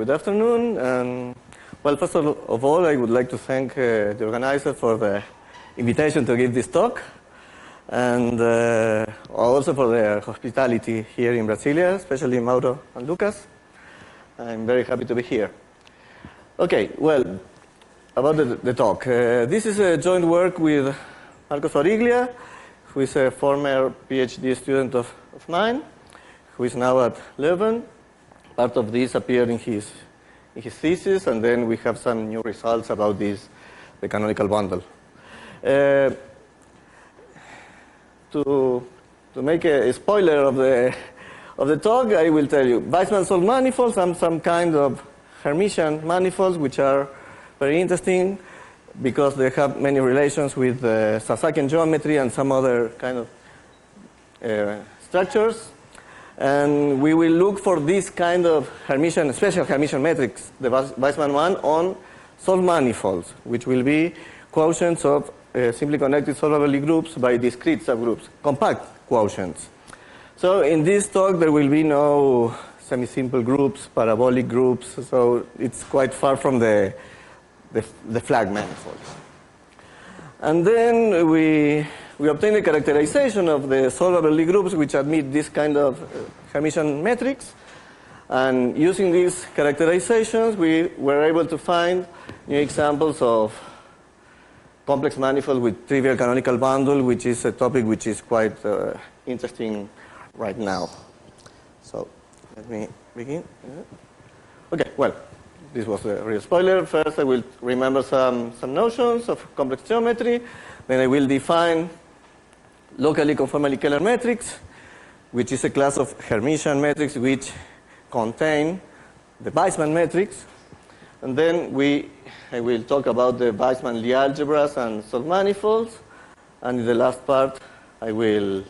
good afternoon. And well, first of all, I would like to thank the organizer for the invitation to give this talk, and also for their hospitality here in Brasilia, especially Mauro and Lucas. I'm very happy to be here. Okay, well, about the talk. This is a joint work with Marcos Origlia, who is a former PhD student of mine, who is now at Leuven. Part of this appeared in his thesis, and then we have some new results about this, the canonical bundle. To make a spoiler of the talk, I will tell you, Vaisman solved manifolds and some kind of Hermitian manifolds, which are very interesting because they have many relations with Sasakian geometry and some other kind of structures. And we will look for this kind of Hermitian, special Hermitian metrics, the Vaisman one, on solved manifolds, which will be quotients of simply connected solvable groups by discrete subgroups, compact quotients. So in this talk, there will be no semi-simple groups, parabolic groups, so it's quite far from the flag manifolds. And then we obtain a characterization of the solvable Lie groups which admit this kind of Hermitian metrics. And using these characterizations, we were able to find new examples of complex manifold with trivial canonical bundle, which is a topic which is quite interesting right now. So let me begin. Okay, well, this was a real spoiler. First, I will remember some notions of complex geometry. Then I will define locally conformally Kähler metrics, which is a class of Hermitian metrics which contain the Vaisman metrics. And then I will talk about the Vaisman Lie algebras and solved manifolds. And in the last part, I will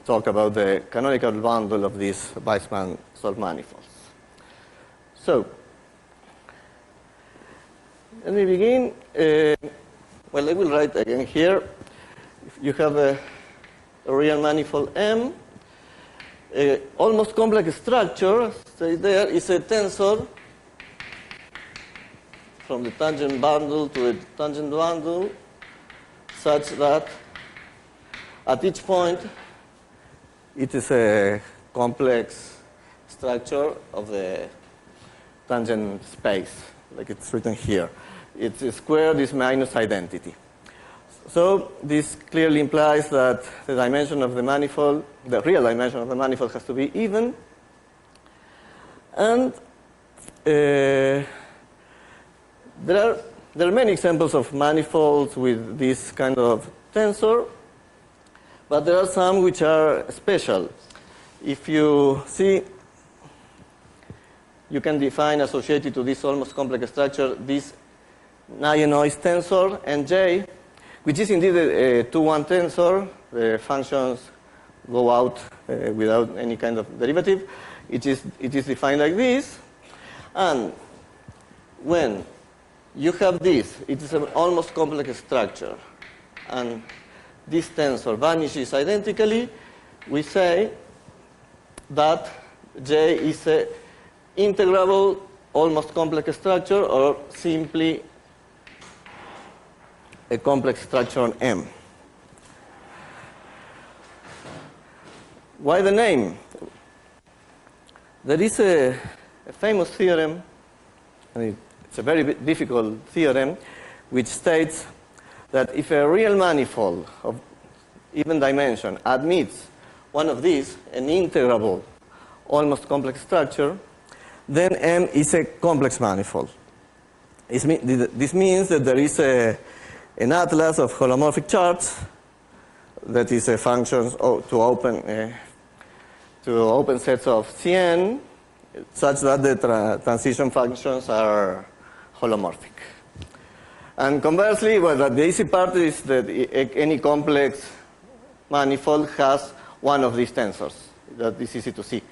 talk about the canonical bundle of these Vaisman solved manifolds. So, let me begin. Well, I will write again here. If you have a real manifold M, almost complex structure, say there is a tensor from the tangent bundle to the tangent bundle, such that at each point it is a complex structure of the tangent space, like it's written here. Its squared is minus identity. So this clearly implies that the dimension of the manifold, the real dimension of the manifold, has to be even. And there are many examples of manifolds with this kind of tensor, but there are some which are special. If you see, you can define associated to this almost complex structure this Nye-Noise tensor Nj, which is indeed a 2-1 tensor. The functions go out without any kind of derivative. It is defined like this. And when you have this, it is an almost complex structure, and this tensor vanishes identically, we say that J is an integrable almost complex structure, or simply a complex structure on M. Why the name? There is a famous theorem, and it's a very difficult theorem, which states that if a real manifold of even dimension admits one of these, an integrable almost complex structure, then M is a complex manifold. This means that there is an atlas of holomorphic charts that is a function to open sets of Cn, such that the transition functions are holomorphic. And conversely, well, the easy part is that any complex manifold has one of these tensors. That is easy to see.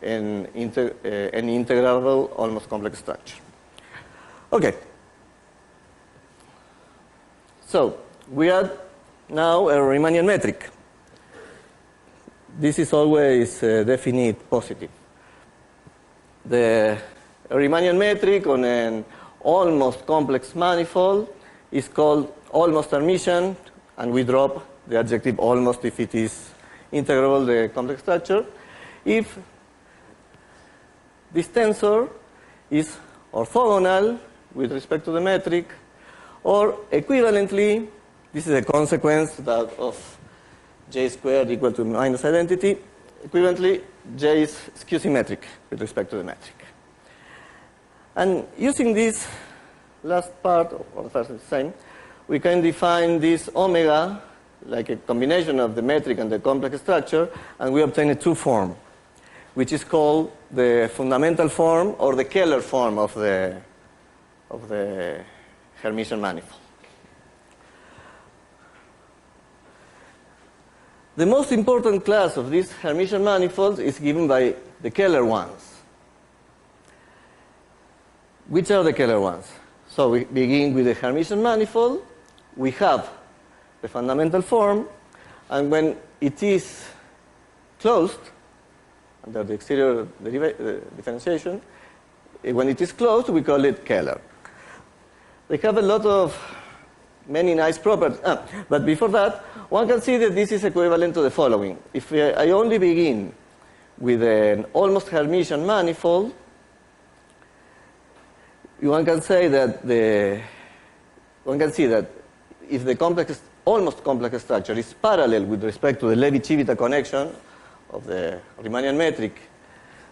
An integrable almost complex structure. Okay. So we add now a Riemannian metric. This is always definite positive. The a Riemannian metric on an almost complex manifold is called almost Hermitian, and we drop the adjective almost if it is integrable, the complex structure. If this tensor is orthogonal with respect to the metric, or equivalently, this is a consequence of J squared equal to minus identity, equivalently, J is skew-symmetric with respect to the metric. And using this last part, or the first is the same, we can define this omega like a combination of the metric and the complex structure, and we obtain a two-form, which is called the fundamental form or the Kähler form of the Hermitian manifold. The most important class of these Hermitian manifolds is given by the Kähler ones. Which are the Kähler ones? So we begin with the Hermitian manifold. We have the fundamental form, and when it is closed, under the exterior differentiation, when it is closed, we call it Kähler. They have a lot of many nice properties. But before that, one can see that this is equivalent to the following. If I only begin with an almost Hermitian manifold, one can say that if the almost complex structure is parallel with respect to the Levi-Civita connection of the Riemannian metric,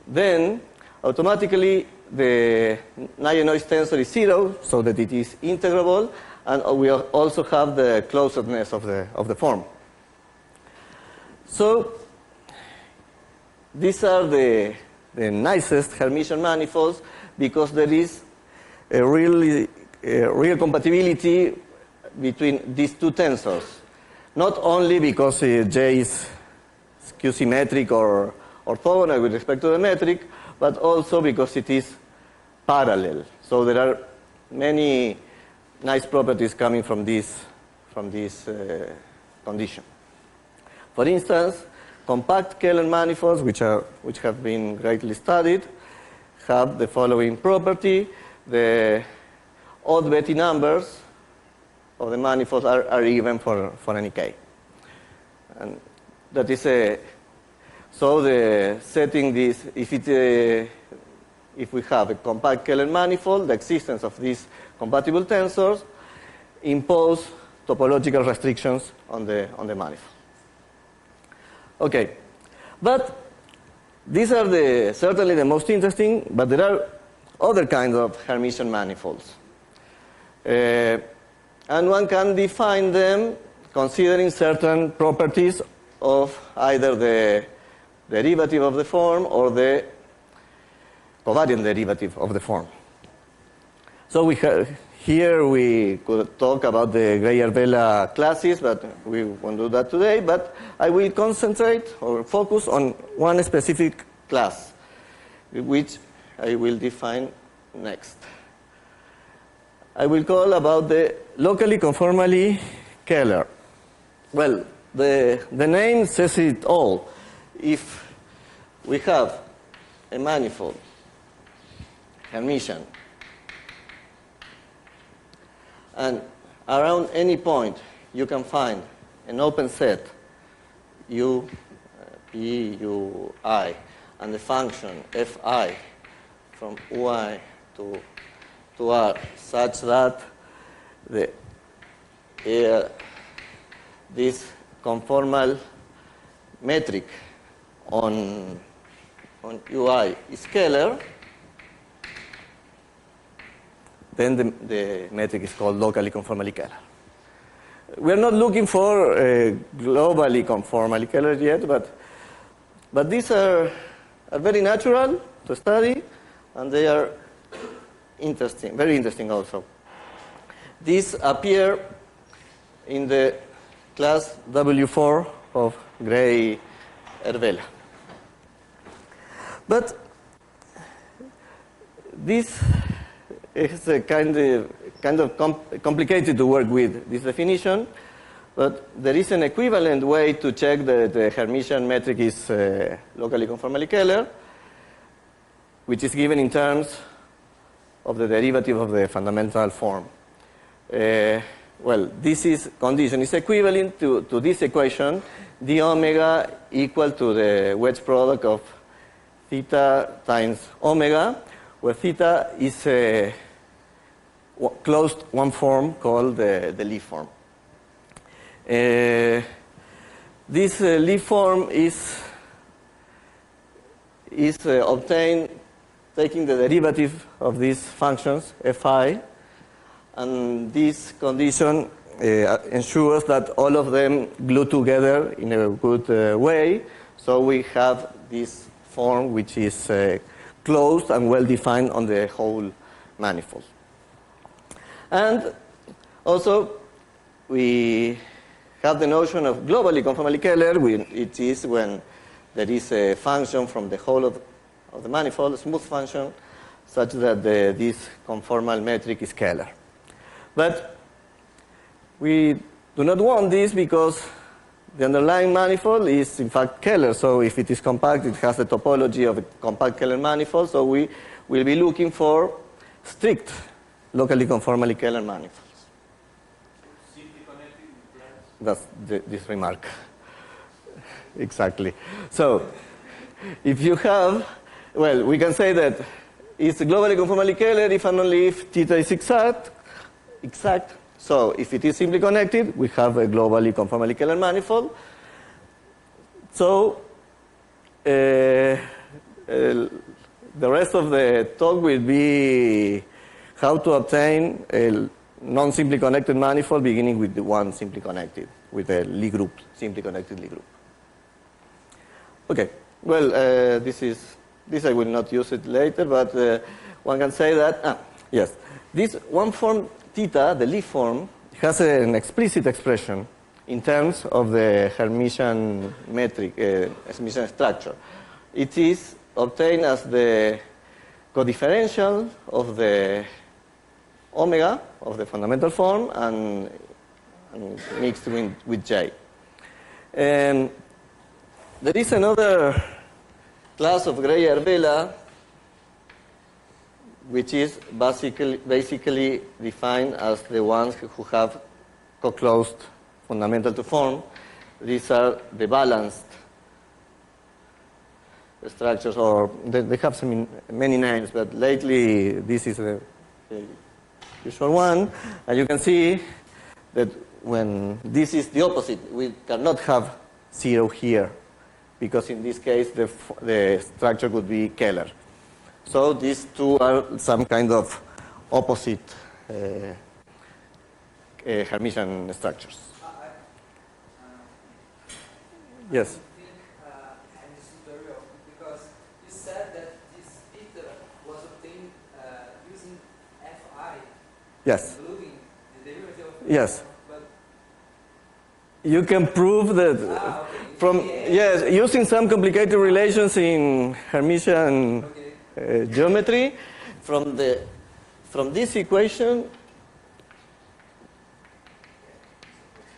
then automatically the Nye-Noise tensor is 0, so that it is integrable, and we also have the closedness of the form. So these are the nicest Hermitian manifolds because there is a real compatibility between these two tensors. Not only because J is skew-symmetric or orthogonal with respect to the metric, but also because it is parallel. So there are many nice properties coming from this condition. For instance, compact Kähler manifolds, which have been greatly studied, have the following property. The odd Betti numbers of the manifolds are even for any k. And that is so the setting this, if we have a compact Kähler manifold, the existence of these compatible tensors impose topological restrictions on the manifold. Okay, but these are certainly the most interesting, but there are other kinds of Hermitian manifolds. And one can define them considering certain properties of either the derivative of the form or the covariant derivative of the form. So here we could talk about the Greyer-Vela classes, but we won't do that today. But I will concentrate or focus on one specific class, which I will define next. I will call about the locally conformally Kähler. Well, the name says it all. If we have a manifold, Hermitian, and around any point you can find an open set U, P, U, I, and the function Fi from Ui to R such that this conformal metric on Ui is Kähler, then the metric is called locally conformally Kähler. We're not looking for globally conformally Kähler yet, but these are very natural to study, and they are interesting, very interesting also. These appear in the class W4 of Greyer-Vela. But this is a kind of complicated to work with, this definition, but there is an equivalent way to check that the Hermitian metric is locally conformally Kähler, which is given in terms of the derivative of the fundamental form. Well, this condition is equivalent to this equation, d omega equal to the wedge product of theta times omega, where theta is a closed one form called the Lie form. This Lie form is obtained taking the derivative of these functions, fi, and this condition ensures that all of them glue together in a good way, so we have this form which is closed and well defined on the whole manifold. And also we have the notion of globally conformally Kähler. It is when there is a function from the whole of the manifold, a smooth function, such that this conformal metric is Kähler. But we do not want this because the underlying manifold is in fact Kähler. So if it is compact, it has the topology of a compact Kähler manifold. So we will be looking for strict locally conformally Kähler manifolds. That's this remark. Exactly. So if you have, well, we can say that it's globally conformally Kähler if and only if theta is exact. So if it is simply connected, we have a globally conformally Kähler manifold. So the rest of the talk will be how to obtain a non-simply connected manifold beginning with the one simply connected, with a Lie group, simply connected Lie group. Okay, well, this I will not use it later, but one can say that, yes, this one form theta, the Lie form, has an explicit expression in terms of the Hermitian metric, Hermitian structure. It is obtained as the codifferential of the omega of the fundamental form and mixed with J. There is another class of Gray-Arbela which is basically defined as the ones who have co-closed fundamental to form. These are the balanced structures, or they have many names, but lately this is a usual one. And you can see that when this is the opposite, we cannot have 0 here, because in this case the structure would be Kähler. So these two are some kind of opposite Hermitian structures. Yes. Because you said that this theta was obtained using Fi. Yes. Including the derivative of yes. But you can prove that from using some complicated relations in Hermitian geometry from this equation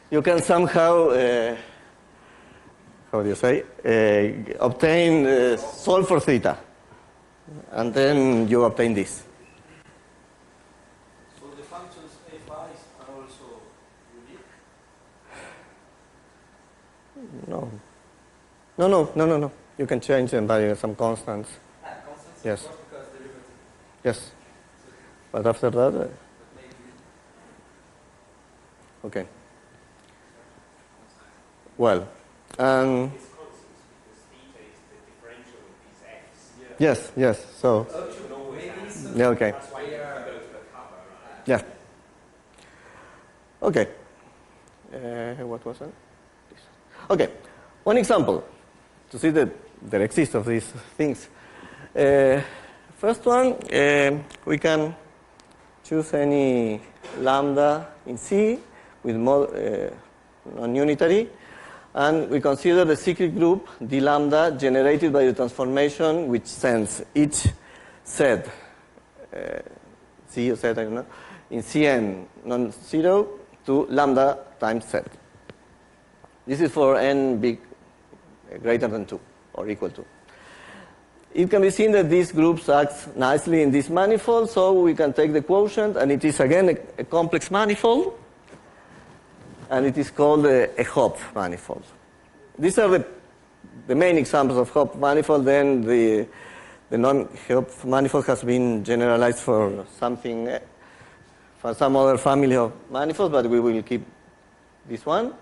you can somehow how do you say obtain solve for theta, and then you obtain this. So the functions Fi are also unique? No. You can change them by some constants. Constants, Yes. of course, because derivative. Yes. But after that, okay. Well, It's constants because theta is the differential of these x's. yes. So, yeah, okay. That's why you can go to the cover, right? Yeah. Okay. What was it? Okay. One example to see that there exist of these things. First one, we can choose any lambda in C with non-unitary, and we consider the cyclic group d lambda generated by the transformation which sends each set C or set, I don't know, in Cn non-zero to lambda times z. This is for n big greater than 2 or equal to. it can be seen that these groups act nicely in this manifold, so we can take the quotient, and it is again a complex manifold, and it is called a Hopf manifold. These are the main examples of Hopf manifold. Then the non-Hopf manifold has been generalized for something, for some other family of manifolds, but we will keep this one.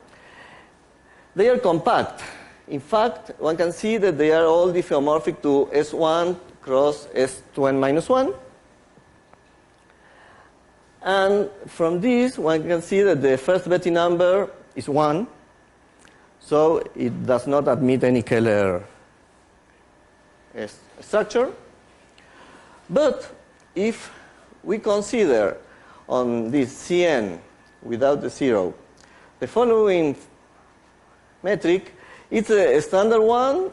They are compact. In fact, one can see that they are all diffeomorphic to S1 cross S2n minus 1. And from this, one can see that the first Betti number is 1. So it does not admit any Kähler structure. But if we consider on this Cn without the 0 the following metric, it's a standard one,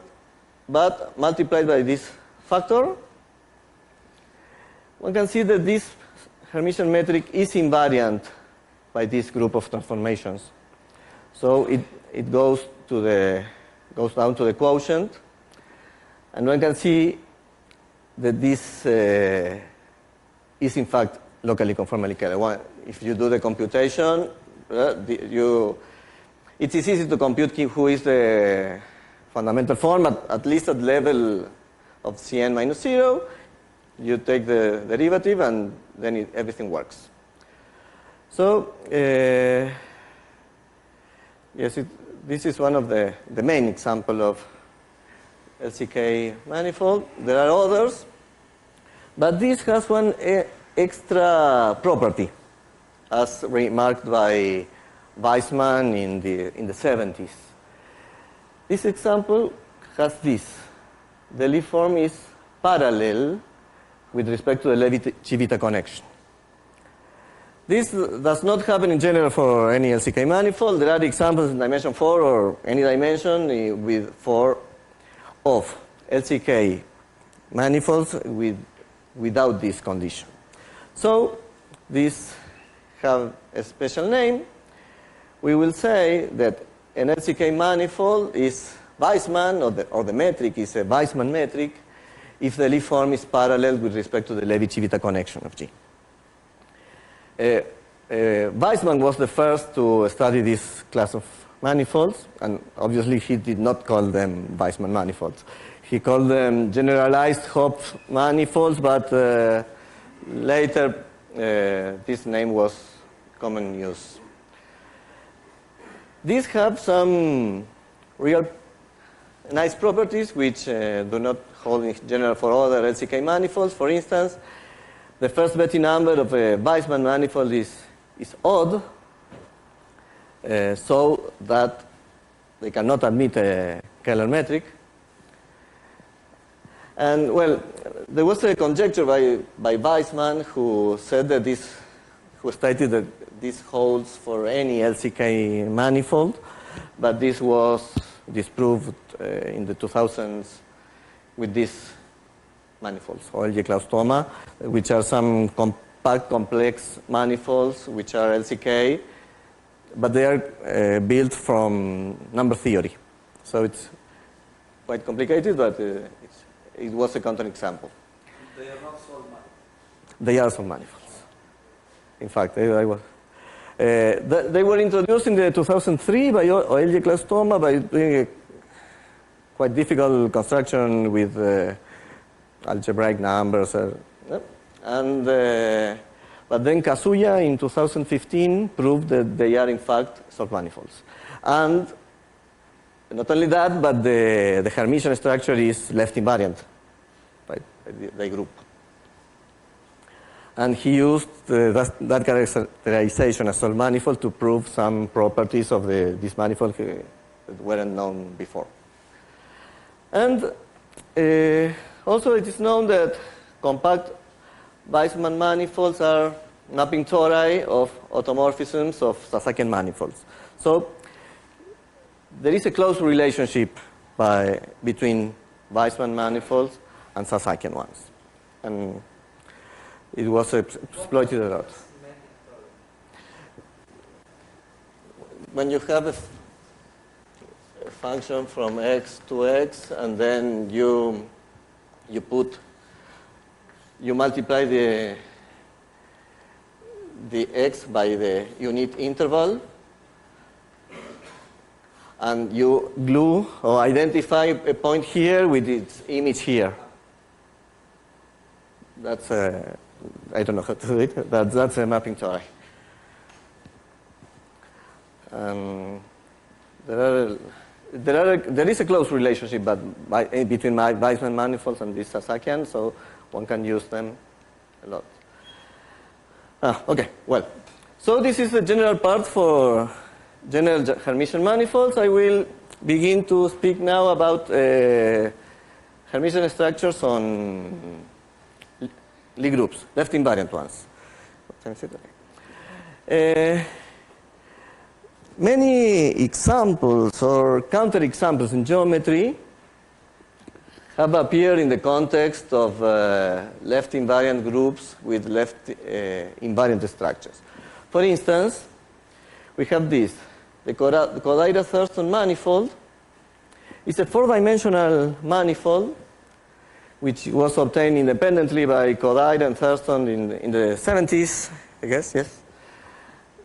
but multiplied by this factor, one can see that this Hermitian metric is invariant by this group of transformations. So it goes down to the quotient, and one can see that this is in fact locally conformally Kähler. If you do the computation, it is easy to compute who is the fundamental form, at least at level of Cn minus 0. You take the derivative, and then everything works. So, yes, this is one of the main example of LCK manifold. There are others, but this has one extra property, as remarked by Vaisman in the 70s. This example has this. The Lie form is parallel with respect to the Levi-Civita connection. This does not happen in general for any LCK manifold. There are examples in dimension 4 or any dimension with 4 of LCK manifolds without this condition. So these have a special name. We will say that an LCK manifold is Vaisman, or the metric is a Vaisman metric, if the Lie form is parallel with respect to the Levi-Civita connection of G. Vaisman was the first to study this class of manifolds, and obviously he did not call them Vaisman manifolds. He called them generalized Hopf manifolds, but later this name was common use. These have some real nice properties which do not hold in general for other LCK manifolds. For instance, the first Betti number of a Vaisman manifold is odd, so that they cannot admit a Kähler metric. And well, there was a conjecture by Vaisman who said that who stated that this holds for any LCK manifold, but this was disproved in the 2000s with these manifolds, Origlia-Klaus-Thoma, which are some compact complex manifolds which are LCK, but they are built from number theory. So it's quite complicated, but it was a counterexample. They are not Solvmanifolds. They are Solvmanifolds. In fact, they were introduced in the 2003 by Origlia-Klaus-Thoma by doing a quite difficult construction with algebraic numbers. But then Kazuya in 2015 proved that they are in fact Solvmanifolds. And not only that, but the Hermitian structure is left invariant by the group. And he used that characterization as Solvmanifold to prove some properties of this manifold that weren't known before. And also it is known that compact Vaisman manifolds are mapping tori of automorphisms of Sasakian manifolds. So there is a close relationship between Vaisman manifolds and Sasakian ones. And it was exploited a lot. When you have a function from x to x, and then you you multiply the x by the unit interval, and you glue or identify a point here with its image here. That's I don't know how to do it. That's a mapping theory. There is a close relationship between my Vaisman manifolds and these Sasakian, so one can use them a lot. Okay, well, so this is the general part for general Hermitian manifolds. I will begin to speak now about Hermitian structures on Lie groups, left invariant ones. Many examples or counterexamples in geometry have appeared in the context of left invariant groups with left invariant structures. For instance, we have this. The Kodaira-Thurston manifold is a four-dimensional manifold which was obtained independently by Kodaira and Thurston in the 70s, I guess, yes.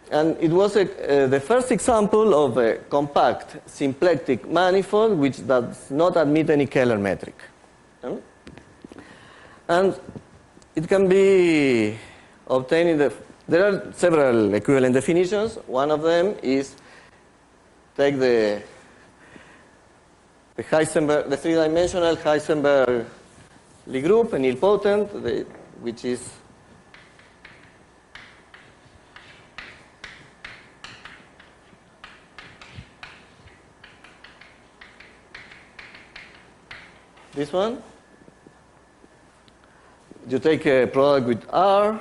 And it was the first example of a compact symplectic manifold which does not admit any Kähler metric. And it can be obtained in there are several equivalent definitions. One of them is take the Heisenberg, the three-dimensional Heisenberg Lie group, a nilpotent, which is this one. You take a product with R,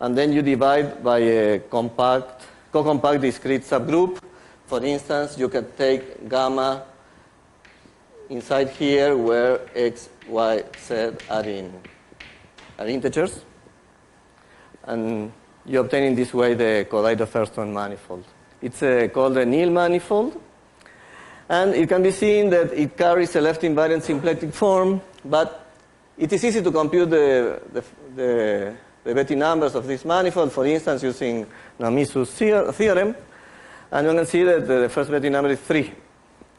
and then you divide by a co-compact discrete subgroup. For instance, you can take gamma inside here where x, y, z are integers. And you obtain in this way the Kodaira-Thurston manifold. It's called a Nil manifold. And it can be seen that it carries a left invariant symplectic form, but it is easy to compute the Betti numbers of this manifold, for instance, using Namisu's theorem. And you can see that the first Betti number is 3.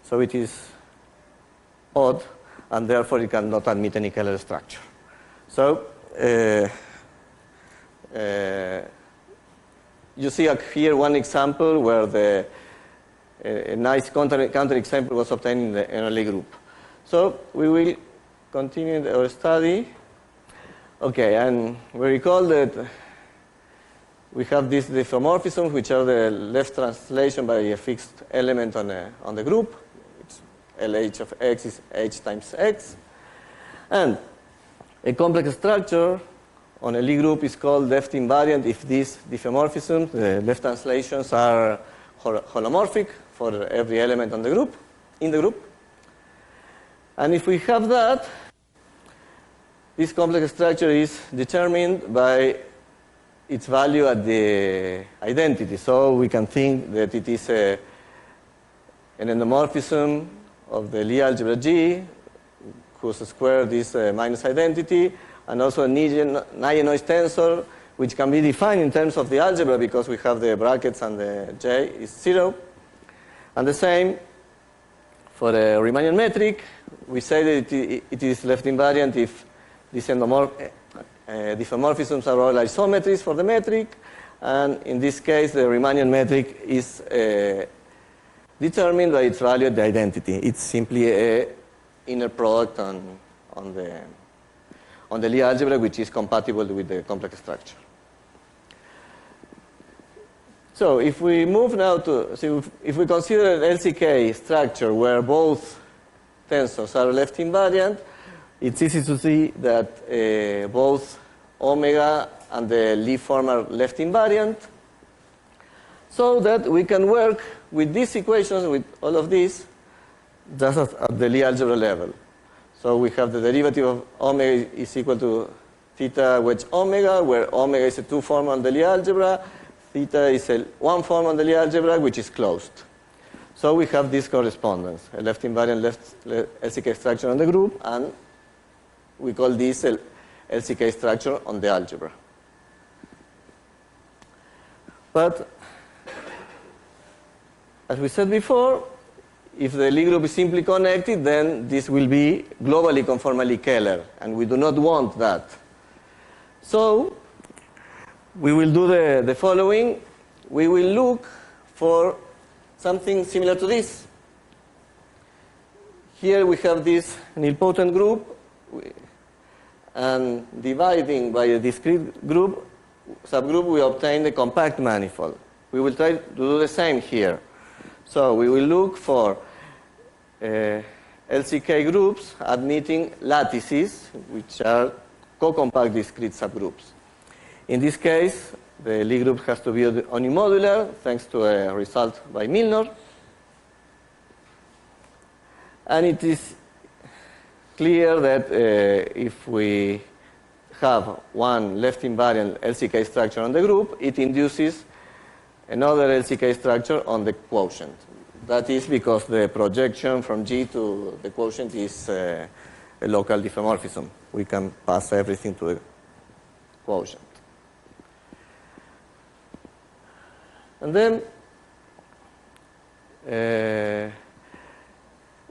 So it is odd, and therefore it cannot admit any Kähler structure. So you see here one example where a nice counter example was obtained in the early group. So we will continue our study. Okay, and we recall that we have these diffeomorphisms, which are the left translation by a fixed element on the group. It's LH of x is h times x. And a complex structure on a Lie group is called left invariant if these diffeomorphisms, the left translations, are holomorphic for every element on the group, in the group. And if we have that, this complex structure is determined by its value at the identity. So we can think that it is an endomorphism of the Lie algebra G, whose square is minus identity, and also a Nye-Noise tensor, which can be defined in terms of the algebra because we have the brackets and the J is 0. And the same for a Riemannian metric. We say that it is left invariant if these diffeomorphisms are all isometries for the metric. And in this case, the Riemannian metric is determined by its value at the identity. It's simply an inner product on the Lie algebra, which is compatible with the complex structure. So if we move now if we consider an LCK structure where both tensors are left invariant, it's easy to see that both omega and the Lie form are left invariant, so that we can work with these equations, with all of these, just at the Lie algebra level. So we have the derivative of omega is equal to theta wedge omega, where omega is a 2 form on the Lie algebra, theta is a 1 form on the Lie algebra, which is closed. So we have this correspondence, a left invariant left LCK structure on the group, and we call this LCK structure on the algebra. But as we said before, if the Lie group is simply connected, then this will be globally conformally Kähler, and we do not want that. So we will do the following. We will look for something similar to this. Here we have this nilpotent group, and dividing by a discrete group, subgroup, we obtain the compact manifold. We will try to do the same here. So we will look for LCK groups admitting lattices, which are co-compact discrete subgroups. In this case, the Lie group has to be unimodular, thanks to a result by Milnor. And it is clear that if we have one left invariant LCK structure on the group, it induces another LCK structure on the quotient. That is because the projection from G to the quotient is a local diffeomorphism. We can pass everything to the quotient. And then,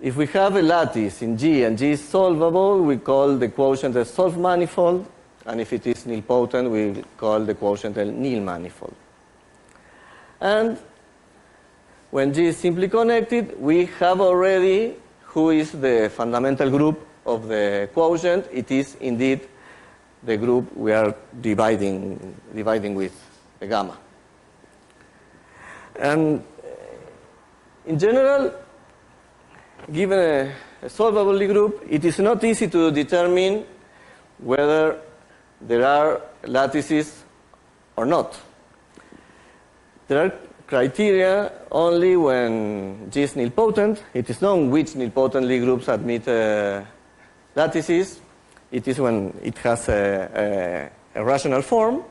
if we have a lattice in G and G is solvable, we call the quotient a Solvmanifold. And if it is nilpotent, we call the quotient a nilmanifold. And when G is simply connected, we have already who is the fundamental group of the quotient. It is indeed the group we are dividing with, the gamma. And in general, given a solvable Lie group, it is not easy to determine whether there are lattices or not. There are criteria only when G is nilpotent. It is known which nilpotent Lie groups admit lattices. It is when it has a rational form,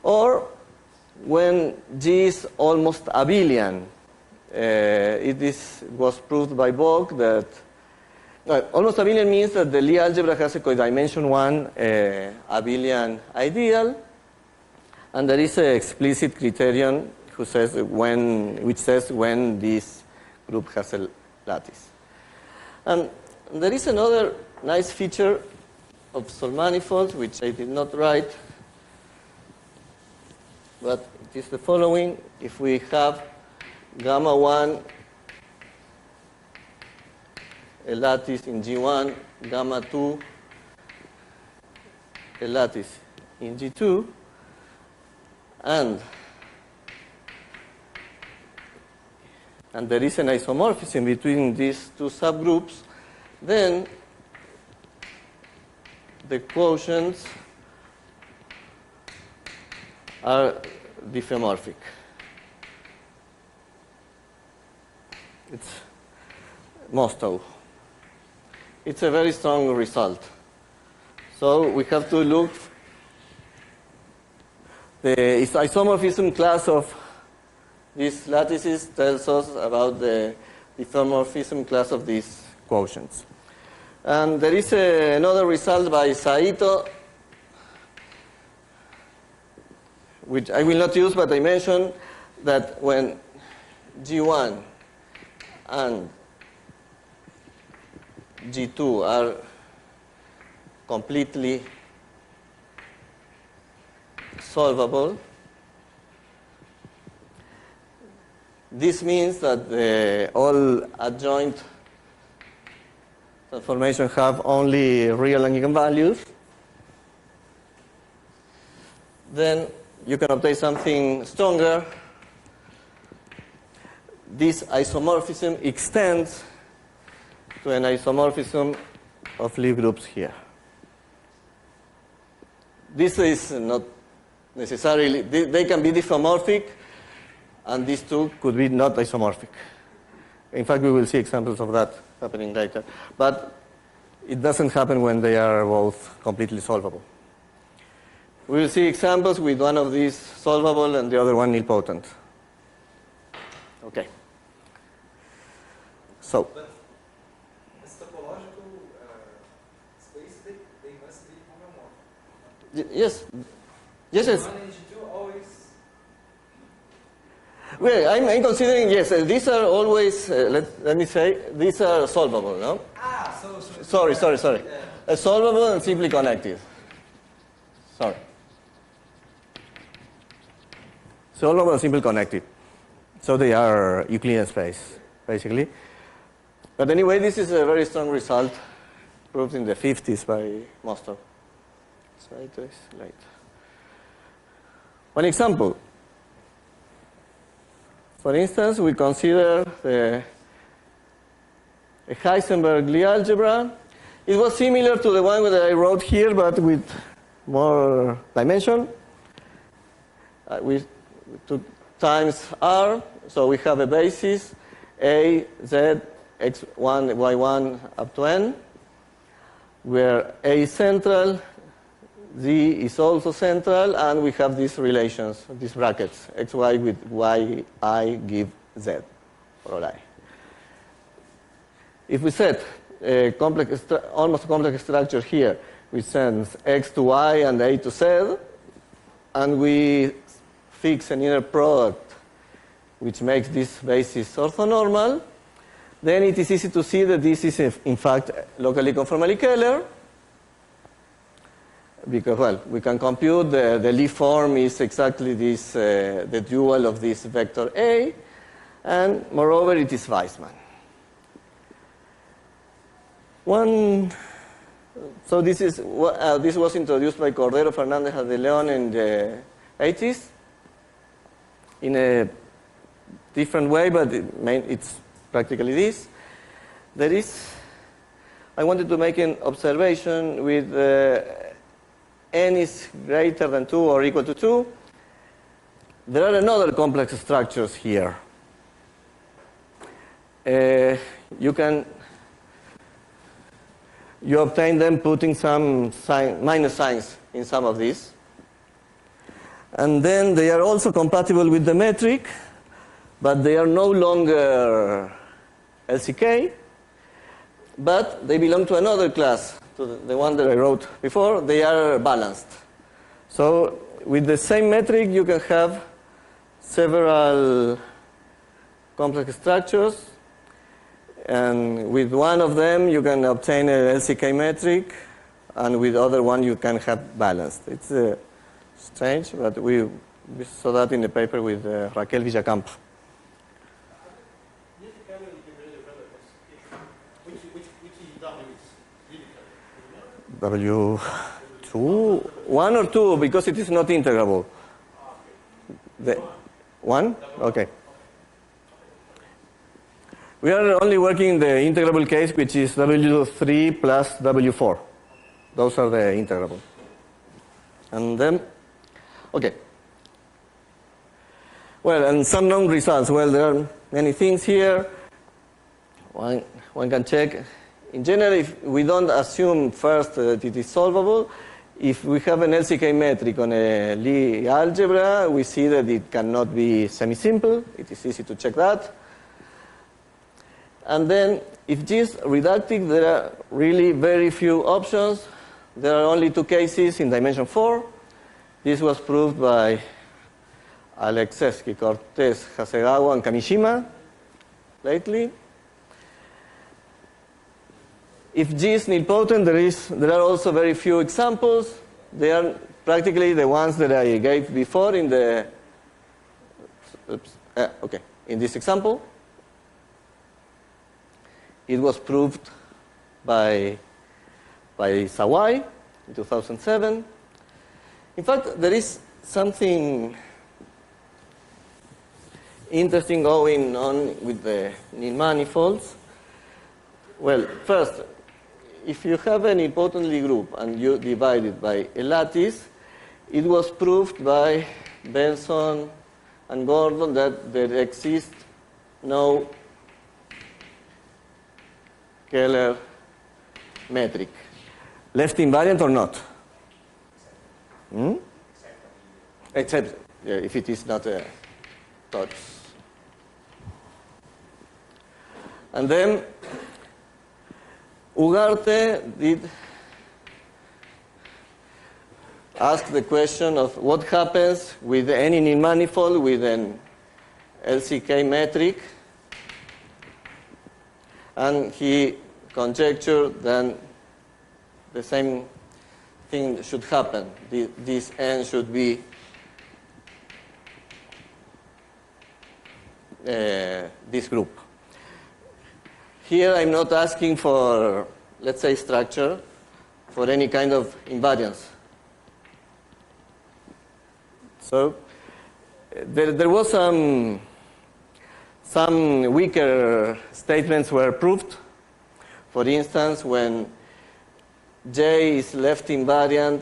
or when G is almost abelian. It was proved by Bock that almost abelian means that the Lie algebra has a codimension 1 abelian ideal, and there is an explicit criterion which says when this group has a lattice. And there is another nice feature of Solvmanifolds which I did not write, but it is the following. If we have gamma 1 a lattice in G1, gamma 2 a lattice in G2, and there is an isomorphism between these two subgroups, then the quotients are diffeomorphic. It's Mostow. It's a very strong result. So we have to look. The isomorphism class of these lattices tells us about the diffeomorphism class of these quotients. And there is another result by Saito, which I will not use, but I mentioned that when G1 and G2 are completely solvable, this means that all adjoint transformations have only real and eigenvalues. Then you can obtain something stronger. This isomorphism extends to an isomorphism of Lie groups here. This is not necessarily, they can be diffeomorphic, and these two could be not isomorphic. In fact, we will see examples of that happening later. But it doesn't happen when they are both completely solvable. We will see examples with one of these solvable and the other one nilpotent. Okay. So. But is topological space Yes. Yes, yes. 1 and 2 always. Well, I'm considering, yes, these are always, let me say, these are solvable, no? Sorry. Solvable and simply connected. Sorry. Solvable and simply connected. So they are Euclidean space, basically. But anyway, this is a very strong result, proved in the 50s by Moster. So it is late. One example. For instance, we consider a Heisenberg-Lie algebra. It was similar to the one that I wrote here, but with more dimension. We took times R, so we have a basis A, Z, x1, y1 up to n, where A is central, Z is also central, and we have these relations, these brackets, xy with yi give z for all I. If we set a almost complex structure here, which sends x to y and a to z, and we fix an inner product which makes this basis orthonormal, then it is easy to see that this is in fact locally conformally Kähler, because, well, we can compute the Lie form is exactly this, the dual of this vector A, and moreover it is Vaisman. So this was introduced by Cordero Fernández de León in the 80s in a different way, but it's practically this. I wanted to make an observation with n is greater than 2 or equal to 2. There are another complex structures here. You obtain them putting some minus signs in some of these. And then they are also compatible with the metric, but they are no longer LCK, but they belong to another class, to the one that I wrote before. They are balanced. So with the same metric, you can have several complex structures, and with one of them, you can obtain a LCK metric, and with the other one, you can have balanced. It's strange, but we saw that in the paper with Raquel Villacampo. W2, 1 or 2, because it is not integrable. The 1? Okay. We are only working in the integrable case, which is W3 plus W4. Those are the integrable. And then, okay. Well, and some known results. Well, there are many things here. One can check. In general, if we don't assume first that it is solvable, if we have an LCK metric on a Lie algebra, we see that it cannot be semi-simple. It is easy to check that. And then, if G is reductive, there are really very few options. There are only 2 cases in dimension 4. This was proved by Alexevsky, Cortez, Hasegawa, and Kamishima lately. If G is nilpotent, there are also very few examples. They are practically the ones that I gave before in the in this example. It was proved by Sawai in 2007. In fact, there is something interesting going on with the nil manifolds. Well, first, if you have an nilpotently group and you divide it by a lattice, it was proved by Benson and Gordon that there exists no Kähler metric. Left invariant or not? Except if it is not a touch. And then Ugarte did asked the question of what happens with any nil manifold with an LCK metric, and he conjectured that the same thing should happen. This n should be this group. Here I'm not asking for, let's say, structure, for any kind of invariance. So there was some weaker statements were proved. For instance, when J is left invariant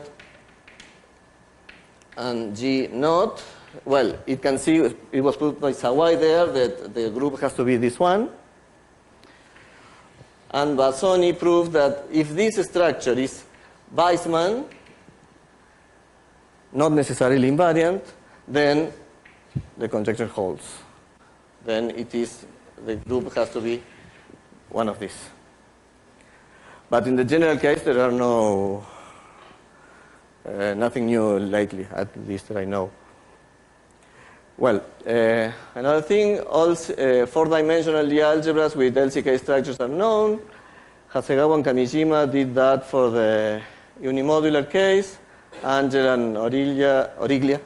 and G not, well, it can see, it was proved by Sawai there that the group has to be this one. And Bassoni proved that if this structure is Vaisman, not necessarily invariant, then the conjecture holds. Then it is, the group has to be one of these. But in the general case, there are nothing new lately, at least that I know. Well, another thing, all four-dimensional Lie algebras with LCK structures are known. Hasegawa and Kamijima did that for the unimodular case. Angel and Origlia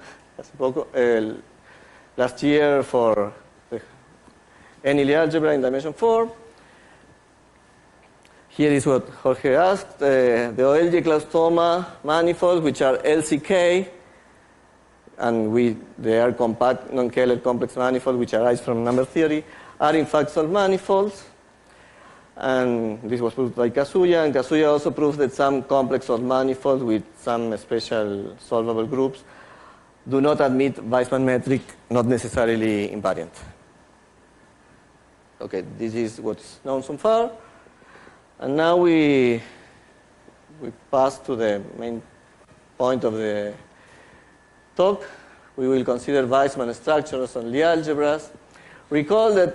last year for any Lie algebra in dimension 4. Here is what Jorge asked. The Oelje-Claus-Thoma manifolds, which are LCK, and they are compact non-Kähler complex manifolds which arise from number theory, are in fact Solvmanifolds. And this was proved by Kazuya, and Kazuya also proved that some complex Solvmanifolds with some special solvable groups do not admit Vaisman metric, not necessarily invariant. Okay, this is what's known so far. And now we pass to the main point of the talk. We will consider Vaisman structures on Lie algebras. Recall that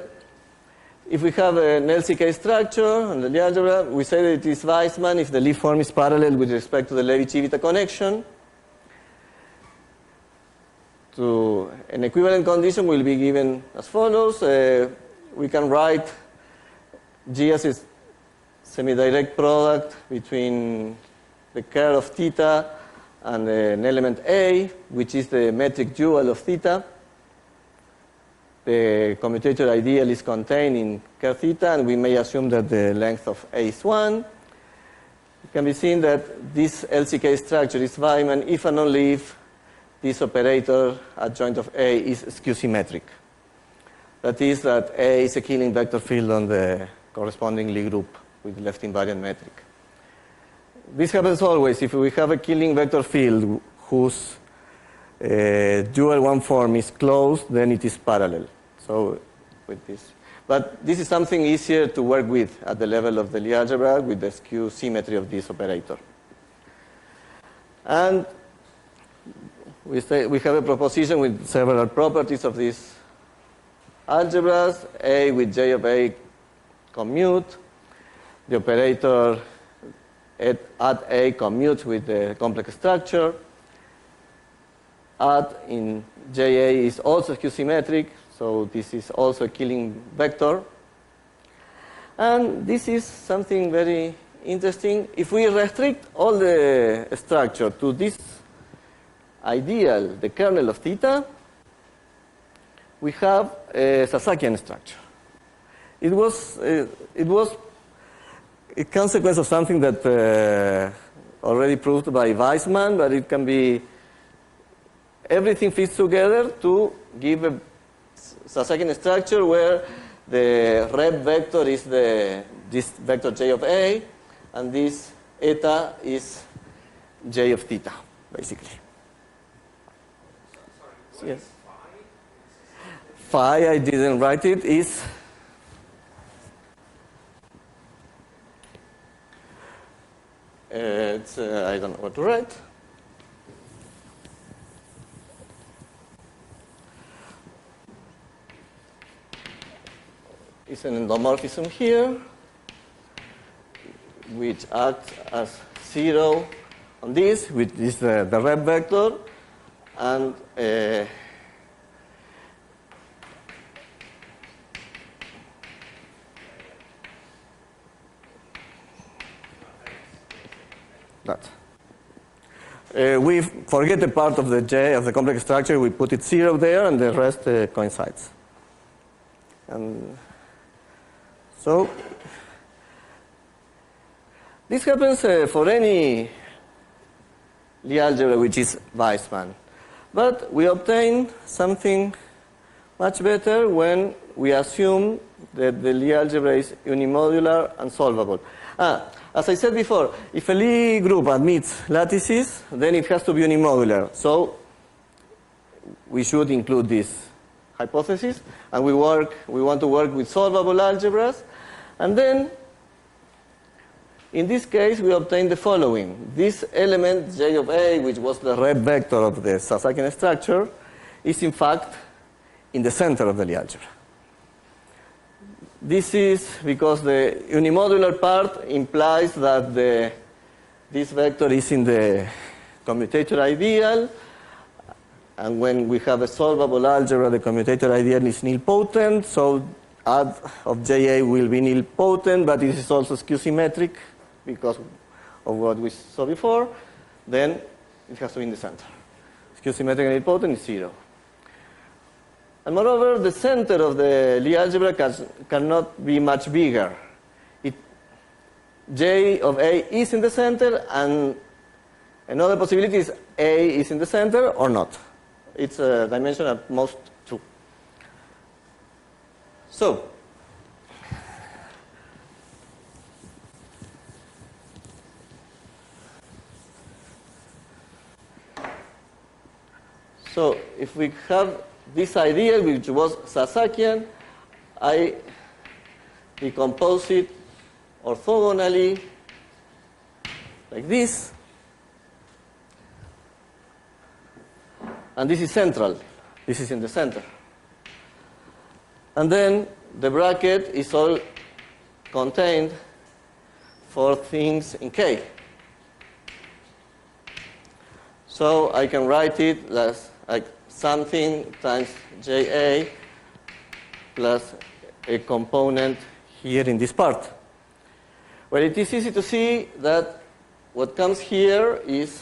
if we have an LCK structure on the Lie algebra, we say that it is Vaisman if the Lie form is parallel with respect to the Levi-Civita connection. To an equivalent condition will be given as follows. We can write G as a semi-direct product between the curl of theta and an element A, which is the metric dual of theta. The commutator ideal is contained in curl theta, and we may assume that the length of A is 1. It can be seen that this LCK structure is Vaisman if and only if this operator adjoint of A is skew-symmetric. That is, that A is a Killing vector field on the corresponding Lie group with left invariant metric. This happens always. If we have a Killing vector field whose dual one form is closed, then it is parallel. So with this. But this is something easier to work with at the level of the Lie algebra with the skew symmetry of this operator. And we have a proposition with several properties of these algebras. A with J of A commute. The operator at A commutes with the complex structure. At in JA is also skew-symmetric, so this is also a Killing vector. And this is something very interesting. If we restrict all the structure to this ideal, the kernel of theta, we have a Sasakian structure. It was a consequence of something that already proved by Vaisman, but it can be, everything fits together to give a Sasakian structure where the rep vector is this vector J of A, and this eta is J of theta, basically. Sorry, Yes. Phi, I didn't write it, is I don't know what to write. It's an endomorphism here, which acts as 0 on this, which is the rep vector, and that. We forget a part of the J of the complex structure. We put it 0 there, and the rest coincides. And so this happens for any Lie algebra which is Vaisman. But we obtain something much better when we assume that the Lie algebra is unimodular and solvable. As I said before, if a Lie group admits lattices, then it has to be unimodular. So we should include this hypothesis, and we want to work with solvable algebras. And then, in this case, we obtain the following. This element, J of A, which was the rep vector of the Sasakian structure, is in fact in the center of the Lie algebra. This is because the unimodular part implies that this vector is in the commutator ideal, and when we have a solvable algebra, the commutator ideal is nilpotent, so add of JA will be nilpotent, but it is also skew-symmetric because of what we saw before. Then it has to be in the center. Skew-symmetric and nilpotent is 0. And moreover, the center of the Lie algebra cannot be much bigger. J of A is in the center, and another possibility is A is in the center or not. It's a dimension at most 2. So if we have this ideal, which was Sasakian, I decompose it orthogonally like this. And this is central. This is in the center. And then the bracket is all contained for things in K. So I can write it as like something times JA plus a component here in this part. Well, it is easy to see that what comes here is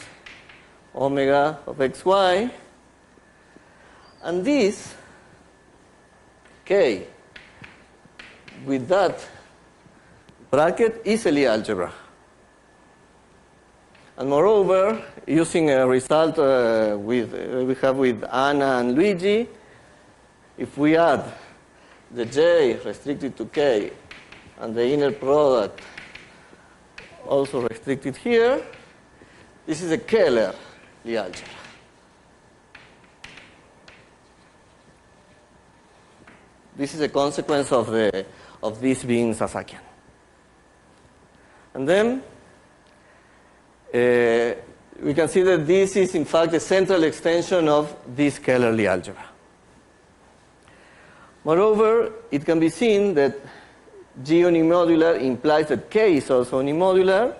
omega of xy, and this K with that bracket is a Lie algebra. And moreover, using a result we have with Anna and Luigi, if we add the J restricted to K and the inner product also restricted here, this is a Kähler Lie algebra. This is a consequence of this being Sasakian. And then we can see that this is in fact a central extension of this Kähler Lie algebra. Moreover, it can be seen that G unimodular implies that K is also unimodular,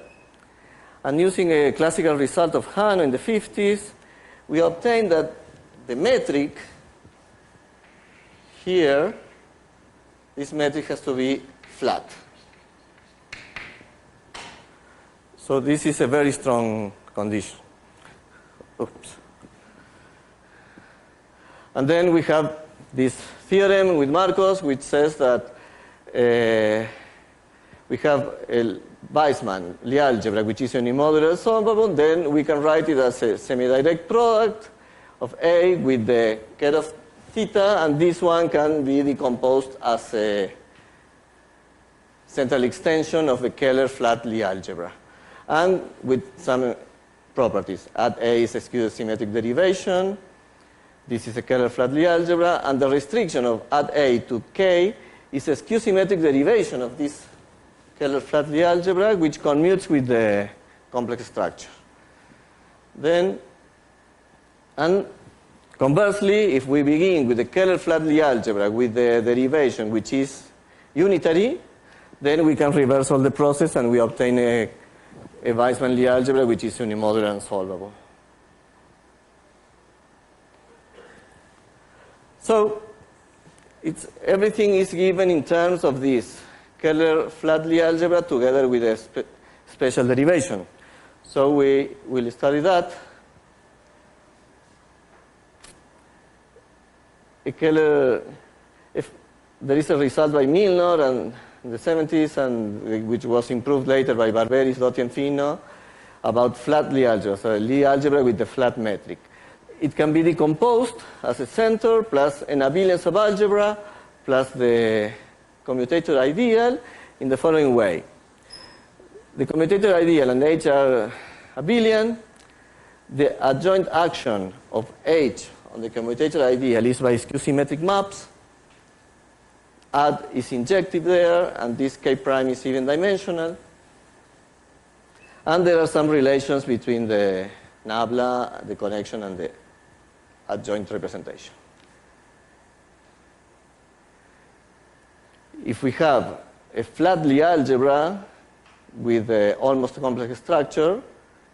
and using a classical result of Hano in the 50s, we obtain that the metric here, this metric has to be flat. So this is a very strong condition. Oops. And then we have this theorem with Marcos, which says that we have a Vaisman Lie algebra, which is unimodular solvable. Then we can write it as a semi-direct product of A with the ket of theta, and this one can be decomposed as a central extension of the Kähler flat Lie algebra, and with some properties. At A is a skew-symmetric derivation. This is a Kähler flat Lie algebra, and the restriction of add A to K is a skew-symmetric derivation of this Kähler flat Lie algebra, which commutes with the complex structure. Then, and conversely, if we begin with the Kähler flat Lie algebra with the derivation which is unitary, then we can reverse all the process and we obtain a a Vaisman Lie algebra which is unimodular and solvable. So everything is given in terms of this Kähler flat Lie algebra together with a special derivation. So we will study that. Kähler, if there is a result by Milnor and in the 70s, and which was improved later by Barberis, Dotti, and Fino, about flat Lie algebra, so a Lie algebra with the flat metric. It can be decomposed as a center plus an abelian subalgebra plus the commutator ideal in the following way. The commutator ideal and H are abelian. The adjoint action of H on the commutator ideal is by skew-symmetric maps. Add is injective there, and this K prime is even dimensional. And there are some relations between the nabla, the connection, and the adjoint representation. If we have a flat Lie algebra with almost a complex structure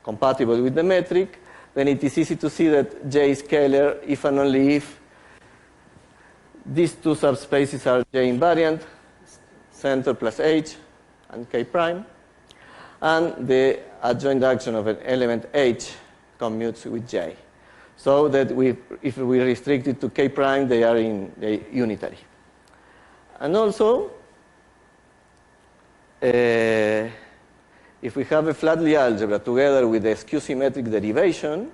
compatible with the metric, then it is easy to see that J is Kähler if and only if these two subspaces are J invariant, center plus H and K prime, and the adjoint action of an element H commutes with J. So that if we restrict it to K prime, they are unitary. And also, if we have a flat Lie algebra together with a skew-symmetric derivation,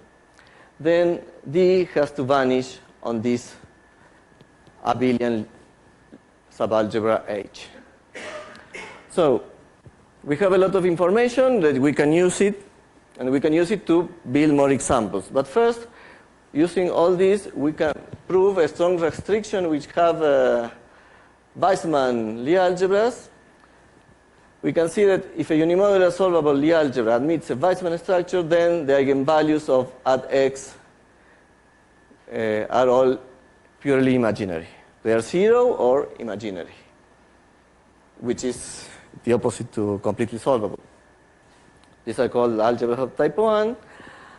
then D has to vanish on this abelian subalgebra H. So we have a lot of information that we can use it, and we can use it to build more examples. But first, using all this, we can prove a strong restriction which have Vaisman Lie algebras. We can see that if a unimodular solvable Lie algebra admits a Vaisman structure, then the eigenvalues of ad x are all purely imaginary. They are 0 or imaginary, which is the opposite to completely solvable. These are called algebras of type 1.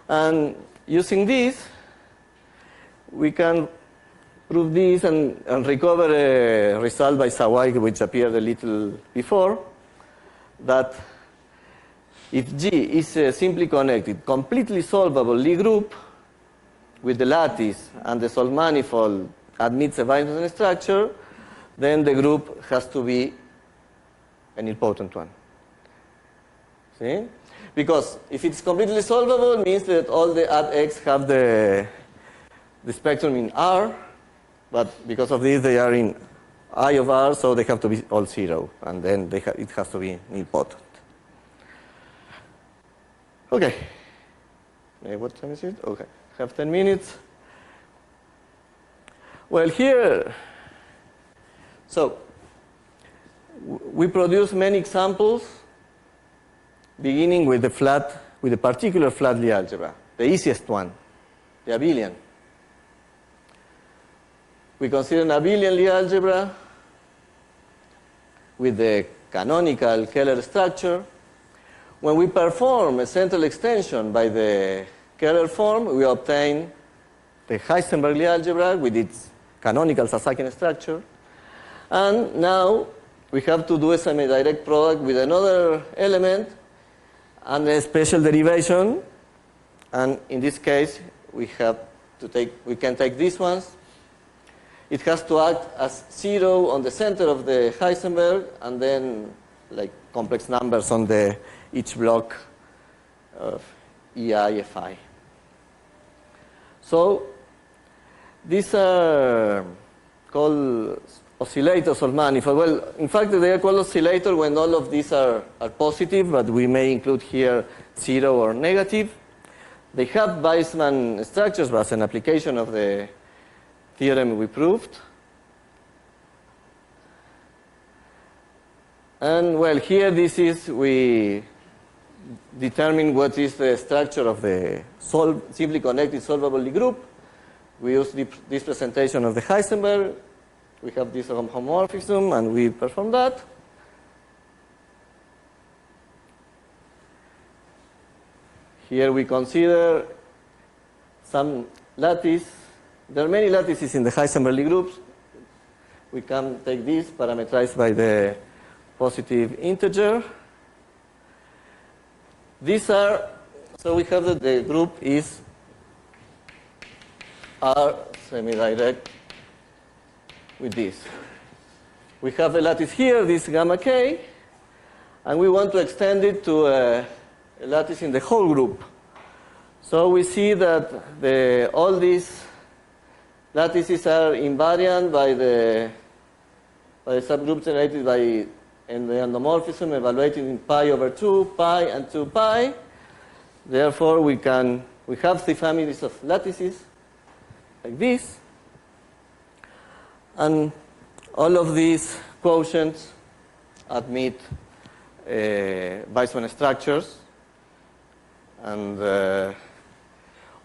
And using this, we can prove this and recover a result by Sawai, which appeared a little before, that if G is a simply connected, completely solvable Lie group with the lattice and the Solvmanifold admits a Vaisman structure, then the group has to be an nilpotent one. See? Because if it's completely solvable, it means that all the ad x have the spectrum in R, but because of this, they are in I of R, so they have to be all 0, and then it has to be nilpotent. Okay. What time is it? Okay. Have 10 minutes. Well, here, so we produce many examples, beginning with the particular flat Lie algebra, the easiest one, the abelian. We consider an abelian Lie algebra with the canonical Kähler structure. When we perform a central extension by the Kähler form, we obtain the Heisenberg Lie algebra with its canonical Sasakian structure. And now we have to do a semi-direct product with another element and a special derivation. And in this case, we can take these ones. It has to act as 0 on the center of the Heisenberg, and then like complex numbers on each block of EI, FI. So these are called oscillators of manifold. Well, in fact, they are called oscillator when all of these are positive, but we may include here 0 or negative. They have Vaisman structures, but as an application of the theorem we proved. And well, here we determine what is the structure of the simply connected solvable Lie group. We use this presentation of the Heisenberg. We have this homomorphism, and we perform that. here we consider some lattice. There are many lattices in the Heisenberg groups. We can take this parameterized by the positive integer. These are, so we have that the group is R semi-direct with this. We have a lattice here, this gamma k, and we want to extend it to a lattice in the whole group. So we see that all these lattices are invariant by the subgroup generated by and the endomorphism evaluated in pi over 2, pi, and 2 pi. Therefore, we have three families of lattices like this. And all of these quotients admit Vaisman structures. And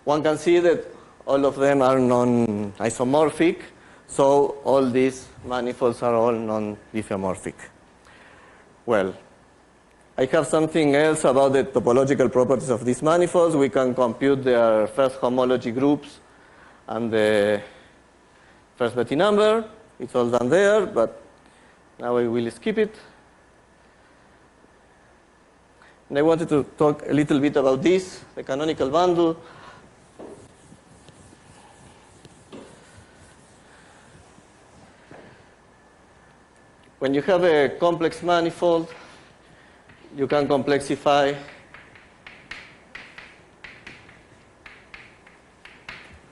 one can see that all of them are non-isomorphic. So all these manifolds are all non-diffeomorphic. Well, I have something else about the topological properties of these manifolds. We can compute their first homology groups and the first Betti number. It's all done there, but now I will skip it. And I wanted to talk a little bit about this, the canonical bundle. When you have a complex manifold, you can complexify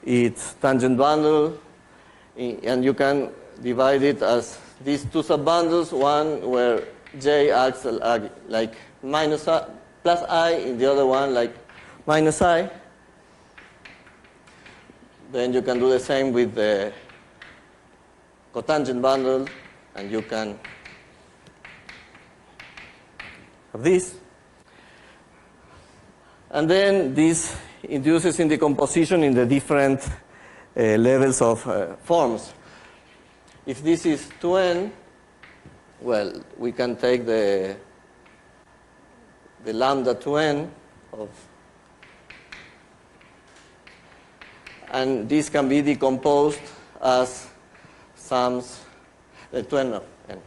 its tangent bundle, and you can divide it as these two subbundles, one where J acts like minus I, plus I, in the other one like minus I. Then you can do the same with the cotangent bundle, and you can have this. And then this induces in decomposition in the different levels of forms. If this is 2n, well, we can take the lambda 2n of, and this can be decomposed as sums, 2n of n,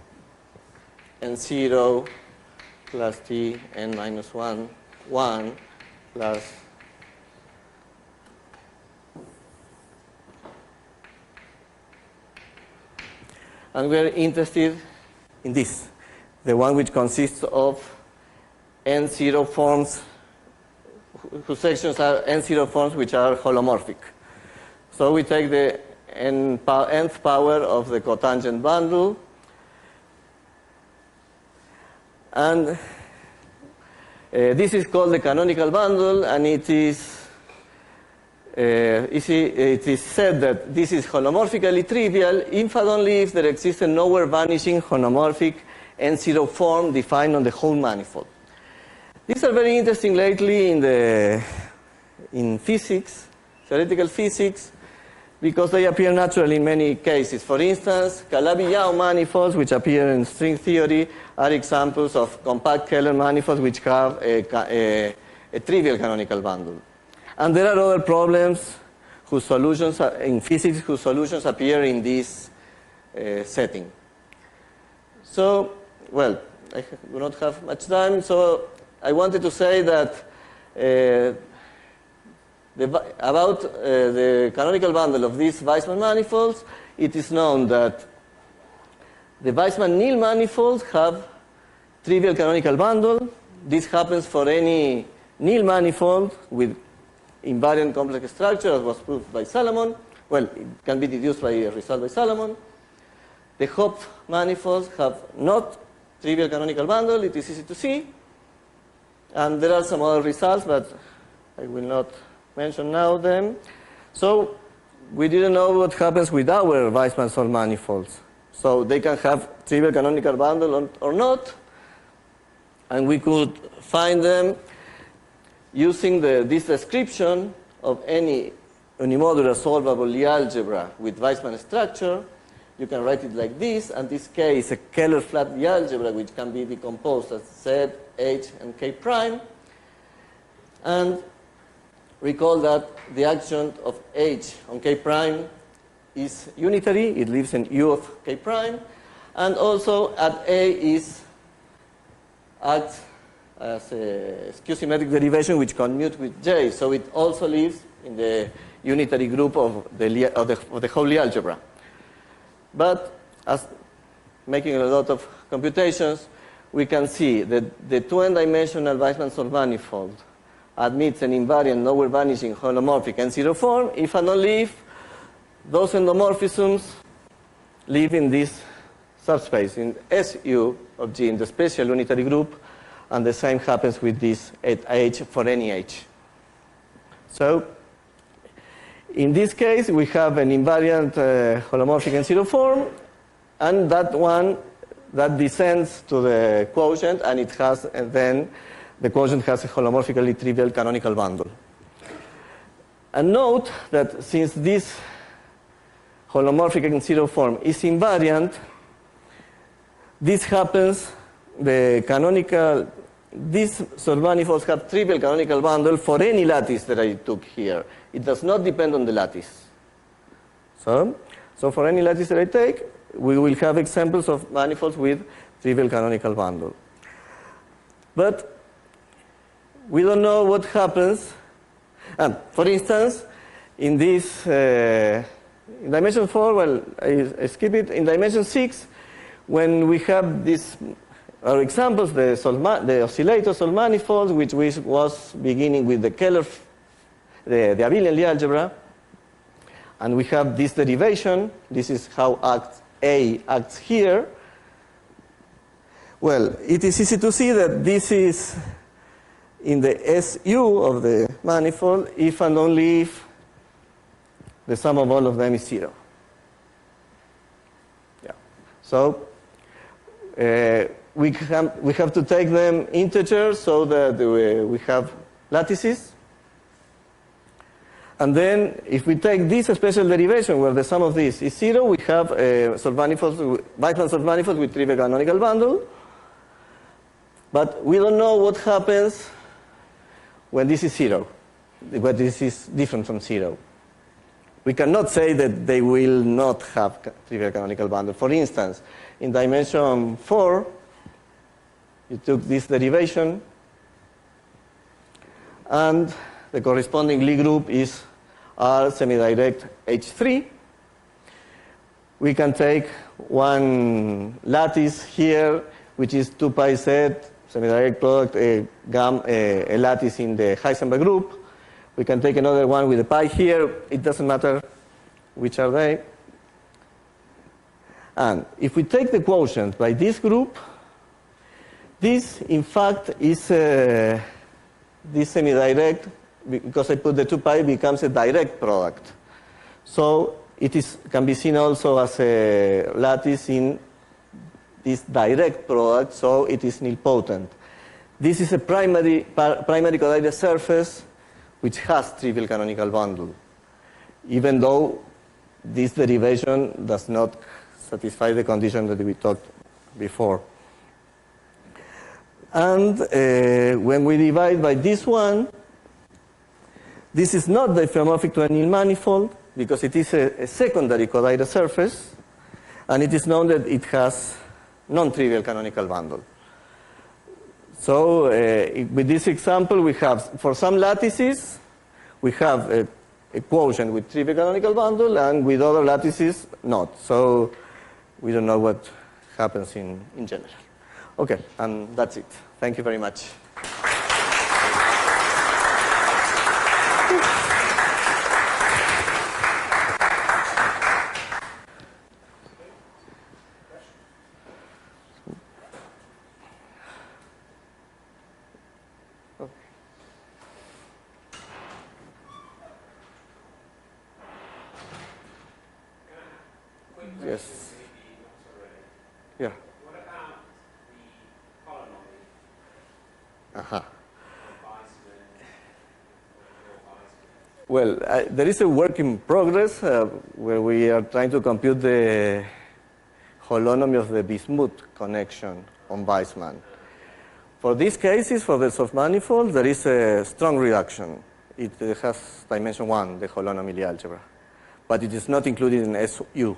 n0 plus t n minus 1, 1 plus and we are interested in this, the one which consists of n0 forms, whose sections are n0 forms which are holomorphic. So we take the nth power of the cotangent bundle, and this is called the canonical bundle, and it is said that this is holomorphically trivial if and only if there exists a nowhere vanishing homomorphic n0 form defined on the whole manifold. These are very interesting lately in physics, theoretical physics, because they appear naturally in many cases. For instance, Calabi-Yau manifolds, which appear in string theory, are examples of compact Kähler manifolds which have a trivial canonical bundle. And there are other problems whose solutions are, in physics whose solutions appear in this setting. So, well, I do not have much time, so I wanted to say that about the canonical bundle of these Vaisman manifolds, it is known that the Vaisman nil manifolds have trivial canonical bundle. This happens for any nil manifold with invariant complex structure, as was proved by Salomon. Well, it can be deduced by a result by Salomon. The Hopf manifolds have not trivial canonical bundle. It is easy to see. And there are some other results, but I will not mention now them. So we didn't know what happens with our Vaisman Solvmanifolds. So they can have trivial canonical bundle or not. And we could find them using this description of any unimodular solvable Lie algebra with Vaisman structure. You can write it like this, and this K is a Kähler flat Lie algebra which can be decomposed as Z, H, and K prime. And recall that the adjunct of H on K prime is unitary. It lives in U of K prime. And also at A acts as a skew-symmetric derivation which commutes with J. So it also lives in the unitary group of the whole Lie algebra. But as making a lot of computations, we can see that the 2n-dimensional Vaisman manifold admits an invariant nowhere vanishing holomorphic N0 form if and only if those endomorphisms live in this subspace in SU of G in the special unitary group, and the same happens with this at H for any H. So in this case, we have an invariant holomorphic N0 form, and that one that descends to the quotient, and it has, and then the quotient has a holomorphically trivial canonical bundle. And note that since this holomorphic N0 form is invariant, this happens, these submanifolds have trivial canonical bundle for any lattice that I took here. It does not depend on the lattice. So for any lattice that I take, we will have examples of manifolds with trivial canonical bundle. But we don't know what happens. And for instance, in this, in dimension 4, well, I skip it. In dimension 6, when we have these our examples, the oscillator Solvmanifolds, which was beginning with the Kähler, the abelian Lie algebra, and we have this derivation. This is how A acts here. Well, it is easy to see that this is in the SU of the manifold if and only if the sum of all of them is 0. Yeah. So we have to take them integers so that we have lattices. And then if we take this special derivation where the sum of this is 0, we have Vaisman submanifolds with trivial canonical bundle. But we don't know what happens when this is 0, when this is different from 0. We cannot say that they will not have trivial canonical bundle. For instance, in dimension 4, you took this derivation, and the corresponding Lie group is R semidirect H3. We can take one lattice here, which is 2 pi z, semidirect product, a lattice in the Heisenberg group. We can take another one with a pi here. It doesn't matter which are they. And if we take the quotient by this group, this, in fact, is this semidirect, because I put the 2 pi, becomes a direct product. So it can be seen also as a lattice in this direct product, so it is nilpotent. This is a primary codidal surface which has trivial canonical bundle, even though this derivation does not satisfy the condition that we talked before. And when we divide by this one, this is not diffeomorphic to a nil manifold because it is a secondary codidal surface, and it is known that it has non-trivial canonical bundle. So with this example, we have, for some lattices, we have a quotient with trivial canonical bundle, and with other lattices, not. So we don't know what happens in general. Okay, and that's it. Thank you very much. Yes. Yeah. What about the polynomial? Uh-huh. Vaisman? Well, there is a work in progress where we are trying to compute the holonomy of the bismuth connection on Vaisman. For these cases, for the soft manifold, there is a strong reduction. It has dimension 1, the holonomy Lie algebra. But it is not included in SU.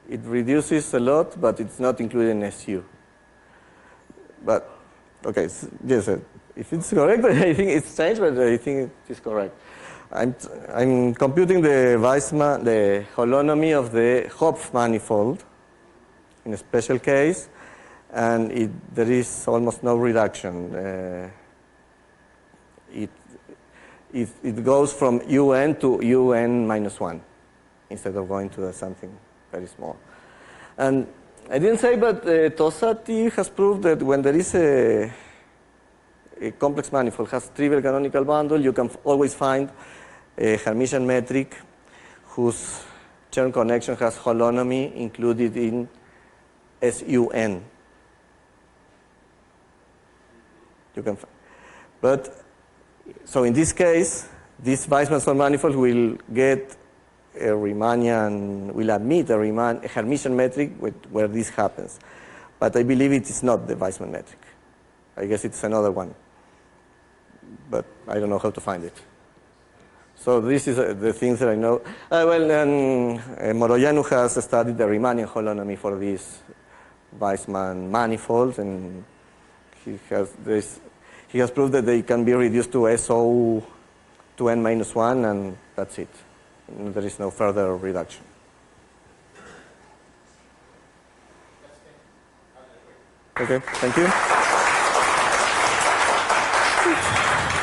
It reduces a lot, but it's not included in SU. But, okay, yes, if it's correct, I think it's changed, but I think it is correct. I'm computing the Vaisman, the holonomy of the Hopf manifold in a special case, and there is almost no reduction. It goes from UN to UN minus 1 instead of going to something very small. And I didn't say, but Tosati has proved that when there is a complex manifold has trivial canonical bundle, you can always find a Hermitian metric whose Chern connection has holonomy included in SUN. You can find. But, so in this case, this Vaisman manifold will get a Riemannian, will admit a Hermitian metric where this happens. But I believe it is not the Vaisman metric. I guess it's another one. But I don't know how to find it. So this is the things that I know. Moroianu has studied the Riemannian holonomy for these Vaisman manifolds, and he has proved that they can be reduced to SO to n minus 1, and that's it. There is no further reduction. Okay, thank you.